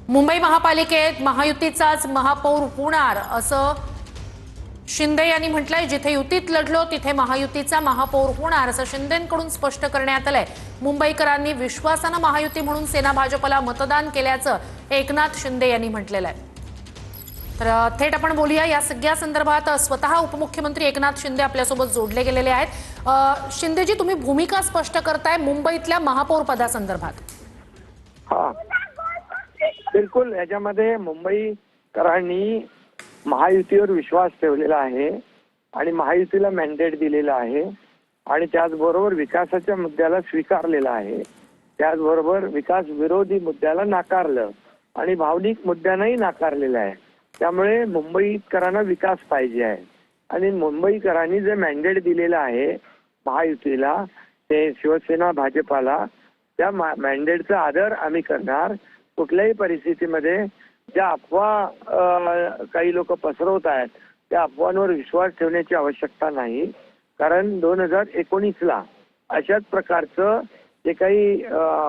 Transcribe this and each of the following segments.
मुंबई महापालिकेत महायुतीचाच महापौर होणार असं शिंदे यांनी म्हटलंय। जिथे युतीत लढलो तिथे महायुतीचा महापौर होणार असं शिंदेंकडून स्पष्ट करण्यात आलंय। मुंबईकरांनी विश्वासानं महायुती म्हणून सेना भाजपला मतदान केल्याचं एकनाथ शिंदे यांनी म्हटलेलं आहे। तर थेट आपण बोलूया या सगळ्या संदर्भात। स्वतः उपमुख्यमंत्री एकनाथ शिंदे आपल्यासोबत जोडले गेलेले आहेत। शिंदेजी, तुम्ही भूमिका स्पष्ट करताय मुंबईतल्या महापौर पदासंदर्भात। हा, बिलकुल याच्यामध्ये मुंबईकरांनी महायुतीवर विश्वास ठेवलेला आहे आणि महायुतीला मॅन्डेट दिलेला आहे आणि त्याचबरोबर विकासाच्या मुद्द्याला स्वीकारलेला आहे। त्याचबरोबर विकास विरोधी मुद्द्याला नाकारलं आणि भावनिक मुद्द्यांनाही नाकारलेलं आहे। त्यामुळे मुंबईकरांना विकास पाहिजे आहे आणि मुंबईकरांनी जे मॅन्डेट दिलेलं आहे महायुतीला, ते शिवसेना भाजपाला, त्या मॅन्डेटचा आदर आम्ही करणार। कुठल्याही परिस्थितीमध्ये ज्या अफवा काही लोक पसरवत आहेत त्या अफवांवर विश्वास ठेवण्याची आवश्यकता नाही। कारण 2019ला अशाच प्रकारचं जे काही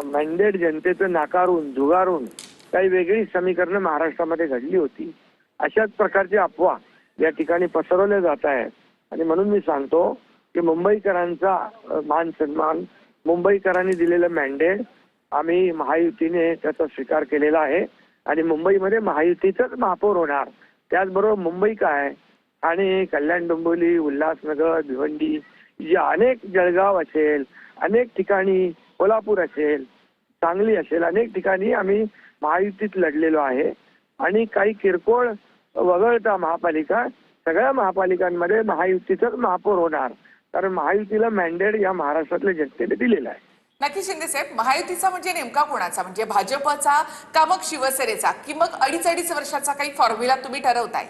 मॅन्डेट जनतेचं नाकारून झुगारून काही वेगळी समीकरणं महाराष्ट्रामध्ये घडली होती, अशाच प्रकारची अफवा या ठिकाणी पसरवल्या जात आहेत। आणि म्हणून मी सांगतो की मुंबईकरांचा मान सन्मान, मुंबईकरांनी दिलेलं मॅन्डेट आम्ही महायुतीने त्याचा स्वीकार केलेला आहे आणि मुंबईमध्ये महायुतीचंच महापौर होणार। त्याचबरोबर मुंबई काय, ठाणे, कल्याण, डोंबिवली, उल्हासनगर, भिवंडी, जे अनेक, जळगाव असेल, अनेक ठिकाणी, कोल्हापूर असेल, सांगली असेल, अनेक ठिकाणी आम्ही महायुतीत लढलेलो आहे आणि काही किरकोळ वगळता महापालिका सगळ्या महापालिकांमध्ये महायुतीचंच महापौर होणार। कारण महायुतीला मॅन्डेट या महाराष्ट्रातल्या जनतेने दिलेला आहे। नक्की शिंदे साहेब, महायुतीचा म्हणजे नेमका कोणाचा? म्हणजे भाजपचा का मग शिवसेनेचा की मग अडीच वर्षाचा काही फॉर्म्युला तुम्ही ठरवताय?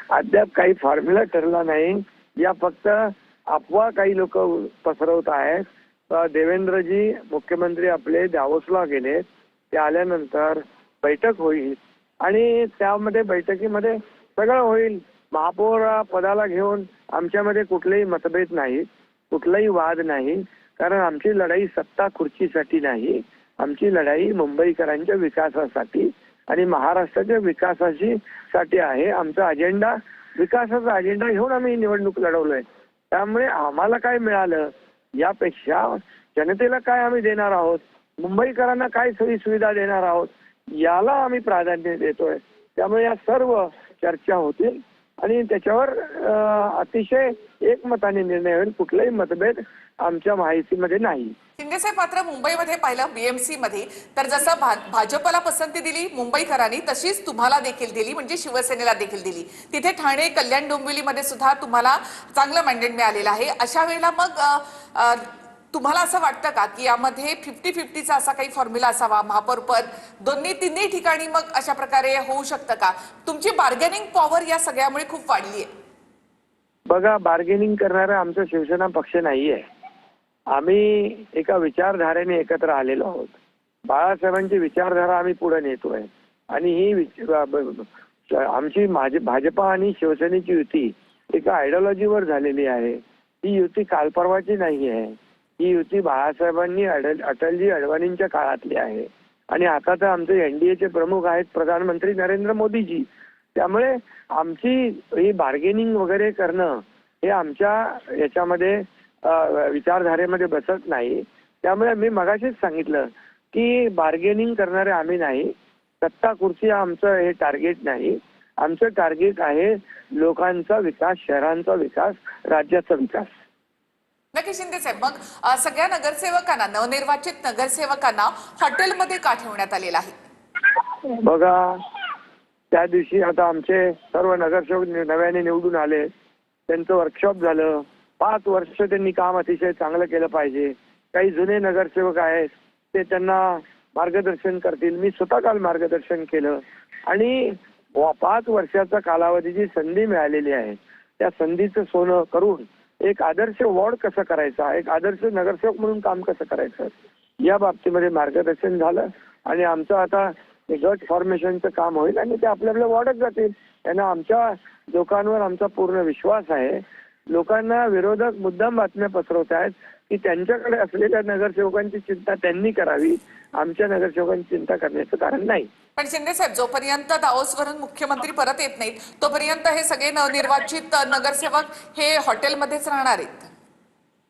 अद्याप काही फॉर्म्युला ठरला नाही, या फक्त अफवा काही लोक पसरवत आहेत। देवेंद्रजी मुख्यमंत्री आपले दावोसला गेले, ते आल्यानंतर बैठक होईल आणि त्यामध्ये बैठकीमध्ये सगळं होईल। महापौर पदाला घेऊन आमच्यामध्ये कुठलेही मतभेद नाही, कुठलाही वाद नाही। कारण आमची लढाई सत्ता खुर्चीसाठी नाही, आमची लढाई मुंबईकरांच्या विकासासाठी आणि महाराष्ट्राच्या विकासासाठी आहे। आमचा अजेंडा विकासाचा अजेंडा घेऊन आम्ही निवडणूक लढवलोय। त्यामुळे आम्हाला काय मिळालं यापेक्षा जनतेला काय आम्ही देणार आहोत, मुंबईकरांना काय सोयी सुविधा देणार आहोत, याला आम्ही प्राधान्य देतोय। त्यामुळे या सर्व चर्चा होतील आणि त्याच्यावर अतिशय एकमताने निर्णय होईल। कुठलाही मतभेद आमच्या माहितीमध्ये नाही। शिंदे साहेब, मात्र मुंबईमध्ये पाहिलं बीएमसी मध्ये तर जसं भाजपला पसंती दिली मुंबईकरांनी, तशीच तुम्हाला देखील दिली, म्हणजे शिवसेनेला देखील दिली। तिथे ठाणे, कल्याण, डोंबिवलीमध्ये सुद्धा तुम्हाला चांगलं मॅन्डेट मिळालेलं आहे। अशा वेळेला मग तुम्हाला असं वाटतं का की यामध्ये 50-50चा असा काही फॉर्म्युला असावा, महापौर पद तिन्ही ठिकाणी मग अशा प्रकारे होऊ शकतं का? तुमची बार्गेनिंग पॉवर या सगळ्यामुळे खूप वाढली आहे। बघा, बार्गेनिंग करणारा आमचा शिवसेना पक्ष नाहीये। आम्ही एका विचारधारेने एकत्र आलेलो आहोत। बाळासाहेबांची विचारधारा आम्ही पुढे नेतोय आणि ही आमची भाजपा आणि शिवसेनेची युती एका आयडिओलॉजीवर झालेली आहे। ही युती कालपर्वाची नाही आहे, ही युती बाळासाहेबांनी अटलजी अडवाणींच्या काळातली आहे आणि आता तर आमचे एनडीएचे प्रमुख आहेत प्रधानमंत्री नरेंद्र मोदीजी। त्यामुळे आमची ही बार्गेनिंग वगैरे करणं हे आमच्या याच्यामध्ये विचारधारेमध्ये बसत नाही। त्यामुळे मी मगाशीच सांगितलं की बार्गेनिंग करणारे आम्ही नाही, सत्ता खुर्ची आमचं हे टार्गेट नाही। आमचं टार्गेट आहे लोकांचा विकास, शहरांचा विकास, राज्याचा विकास। नक्की शिंदे साहेब, मग सगळ्या नगरसेवकांना, नवनिर्वाचित नगरसेवकांना हॉटेलमध्ये का ठेवण्यात आलेलं आहे? बघा, त्या दिवशी आता आमचे सर्व नगरसेवक नव्याने निवडून आले, त्यांचं वर्कशॉप झालं। 5 वर्ष त्यांनी काम अतिशय चांगलं केलं पाहिजे। काही जुने नगरसेवक आहेत ते त्यांना मार्गदर्शन करतील। मी स्वतः काल मार्गदर्शन केलं आणि 5 वर्षाचा कालावधीची संधी मिळालेली आहे। त्या संधीचं सोनं करून एक आदर्श वॉर्ड कसं करायचा, एक आदर्श नगरसेवक म्हणून काम कसं करायचं, या बाबतीमध्ये मार्गदर्शन झालं आणि आमचं आता गट फॉर्मेशनचं काम होईल आणि ते आपल्या वॉर्डात जातील। त्यांना आमच्या लोकांवर आमचा पूर्ण विश्वास आहे। लोकांना विरोधक मुद्दाम बातम्या पसरवत आहेत की त्यांच्याकडे असलेल्या नगरसेवकांची चिंता त्यांनी करावी, आमच्या नगरसेवकांची चिंता करण्याचं कारण नाही. पण शिंदे साहेब, जोपर्यंत दाओसवरून मुख्यमंत्री परत येत नाहीत तोपर्यंत हे सगळे नवनिर्वाचित नगरसेवक हे हॉटेलमध्येच राहणार आहेत.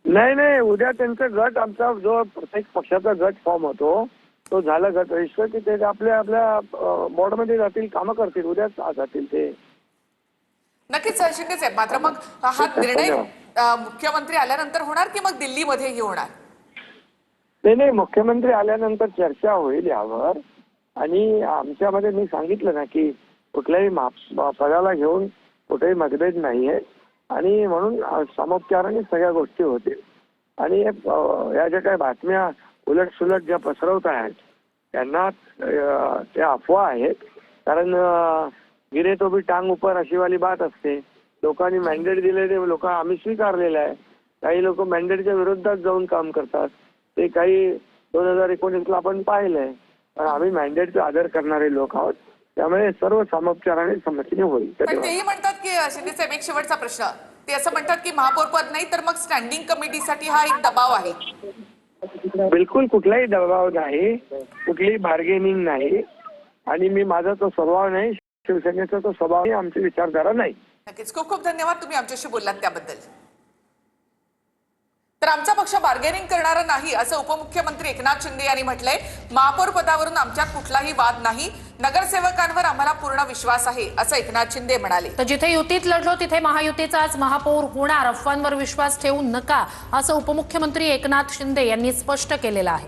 नाही, उद्या त्यांचा गट, आमचा जो प्रत्येक पक्षाचा गट फॉर्म होतो तो झाला गट रजिस्टर की ते आपल्या बोर्डमध्ये जातील, कामं करतील, उद्याच जातील ते. नक्कीच शिंदे साहेब, मात्र मग हा निर्णय मुख्यमंत्री आल्यानंतर होणार की मग दिल्लीमध्येही होणार? नाही, मुख्यमंत्री आल्यानंतर चर्चा होईल यावर. आणि आमच्यामध्ये मी सांगितलं ना की कुठल्याही पदाला घेऊन कुठेही मतभेद नाहीये आणि म्हणून सामोपचाराने सगळ्या गोष्टी होतील. आणि या ज्या काही बातम्या उलटसुलट ज्या पसरवत आहेत त्यांना त्या अफवा आहेत. कारण गिरे तो भी टांग ऊपर अशी वाली बात असते. लोकांनी मॅन्डेट दिले ते लोक आम्ही स्वीकारलेलं आहे. काही लोक मॅन्डेटच्या विरोधात जाऊन काम करतात. ते काही 2019ला आपण पाहिलंय. पण आम्ही मॅन्डेटचा आदर करणारे लोक आहोत. त्यामुळे सर्व सामोपचाराने संमतीने होईल. पण तेही म्हणतात की शिंदे साहेब, एक शेवटचा प्रश्न, ते असं म्हणतात की महापौर पद नाही तर मग स्टँडिंग कमिटीसाठी हा एक दबाव आहे. बिलकुल कुठलाही दबाव नाही, कुठलीही बार्गेनिंग नाही. आणि मी माझा तो स्वभाव नाही, शिवसेनेचा तो स्वभाव नाही, आमची विचारधारा नाही. नक्कीच, खूप खूप धन्यवाद तुम्ही आमच्याशी बोललात त्याबद्दल. तर आमचा पक्ष बार्गेनिंग करणारा नाही असं उपमुख्यमंत्री एकनाथ शिंदे यांनी म्हटलंय. महापौर पदावरून आमच्यात कुठलाही वाद नाही, नगरसेवकांवर आम्हाला पूर्ण विश्वास आहे असं एकनाथ शिंदे म्हणाले. तर जिथे युतीत लढलो तिथे महायुतीचाच महापौर होणार, अफवांवर विश्वास ठेवू नका असं उपमुख्यमंत्री एकनाथ शिंदे यांनी स्पष्ट केलेलं आहे.